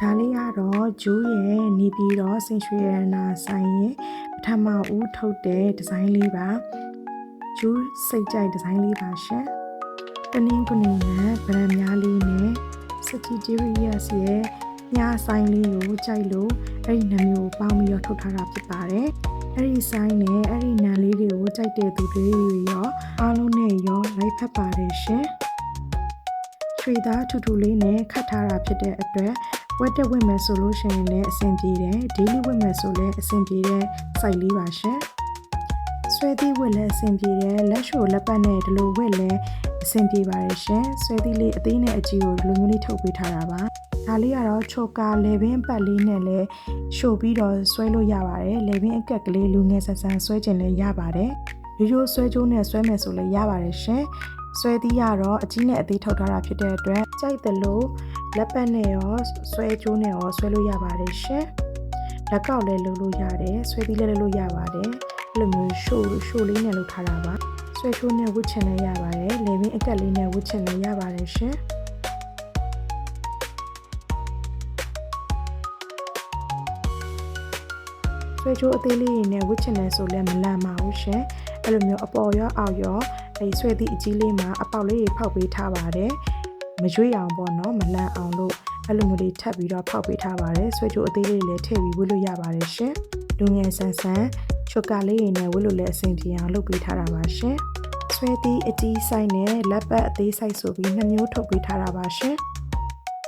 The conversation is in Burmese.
ဒါလေးကတော့ဂျိုးရဲ့နေပြီးတော့ဆင်ရွှေရနာဆိုင်ရဲ့ပထမဦးထုတ်တဲ့ဒီဇိုင်းလေးပါဂျိုးစိတ်ကြိုက်ဒီဇိုင်းလေးပါရှင်တနင်္ဂနွေနဲ့ဗရန်များလေးနဲ့ Sagittarius ရဲ့ညာဆိုင်လေးကိုကြိုက်လို့အဲ့ဒီနာမည်ကိုပေါင်းပြီးတော့ထုတ်ထားတာဖြစ်ပါတယ်အဲ့ဒီဆိုင်နဲ့အဲ့ဒီနာလေးတွေကိုကြိုက်တဲ့သူတွေရောအားလုံးနဲ့ရောလိုက်ဖက်ပါတယ်ရှင်ရွှေသားထူထူလေးနဲ့ခတ်ထားတာဖြစ်တဲ့အတွက်ဝက်တက်ဝတ်မယ်ဆိုလို့ရှိရင်လည်းအဆင်ပြေတယ်ဒေးလီဝတ်မယ်ဆိုလည်းအဆင်ပြေတဲ့စိုက်လေးပါရှင်ဆွဲသီးဝတ်လည်းအဆင်ပြေတယ်လက်ရှိုလက်ပတ်နဲ့ဒီလိုဝတ်လည်းအဆင်ပြေပါတယ်ရှင်ဆွဲသီးလေးအသေးနဲ့အကြီးကိုဒီလိုမျိုးလေးထုတ်ပေးထားတာပါဒါလေးကတော့ချောကာလေဘင်းပတ်လေးနဲ့လည်းရှို့ပြီးတော့ဆွဲလို့ရပါတယ်လေဘင်းအကက်ကလေးလူငယ်ဆန်ဆန်ဆွဲကျင်လည်းရပါတယ်ရိုးရိုးဆွဲကြိုးနဲ့ဆွဲမယ်ဆိုလည်းရပါတယ်ရှင်ဆွဲသီးရတော့အကြီးနဲ့အသေးထုတ်ထားတာဖြစ်တဲ့အတွက်ကြိုက်တယ်လို့လက်ပတ်နဲ့ရောဆွဲကြိုးနဲ့ရောဆွဲလို့ရပါတယ်ရှင်လက်ကောက်လည်းလုပ်လို့ရတယ်ဆွဲသီးလည်းလုပ်လို့ရပါတယ်အဲ့လိုမျိုးရှို့လေးနဲ့လုပ်ထားတာပါဆွဲချိုးနဲ့ဝတ်ချင်လည်းရပါတယ်လေဘင်းအကက်လေးနဲ့ဝတ်ချင်လည်းရပါတယ်ရှင်ဆွဲချိုးအသေးလေးတွေနဲ့ဝတ်ချင်တယ်ဆိုလည်းမလန့်ပါဘူးရှင်အဲ့လိုမျိုးအပေါ်ရောအောက်ရောအဲ့ဆွဲသည့်အကြီးလေးမှာအပေါက်လေးတွေဖောက်ပေးထားပါတယ်မရွေ့အောင်ပေါ့နော်မလန့်အောင်လို့အဲ့လိုမျိုးလေးထပ်ပြီးတော့ဖောက်ပေးထားပါတယ်ဆွဲချိုးအသေးလေးတွေလည်းထည့်ပြီးဝတ်လို့ရပါတယ်ရှင်လူငယ်ဆန်ဆန်ချွတ်ကာလေးတွေနဲ့ဝတ်လို့လည်းအဆင်ပြေအောင်လုပ်ပေးထားတာပါရှင်ဆွဲသည့်အကြီးဆိုင်နဲ့လက်ပတ်အသေးဆိုင်ဆိုပြီး2မျိုးထုတ်ပေးထားတာပါရှင်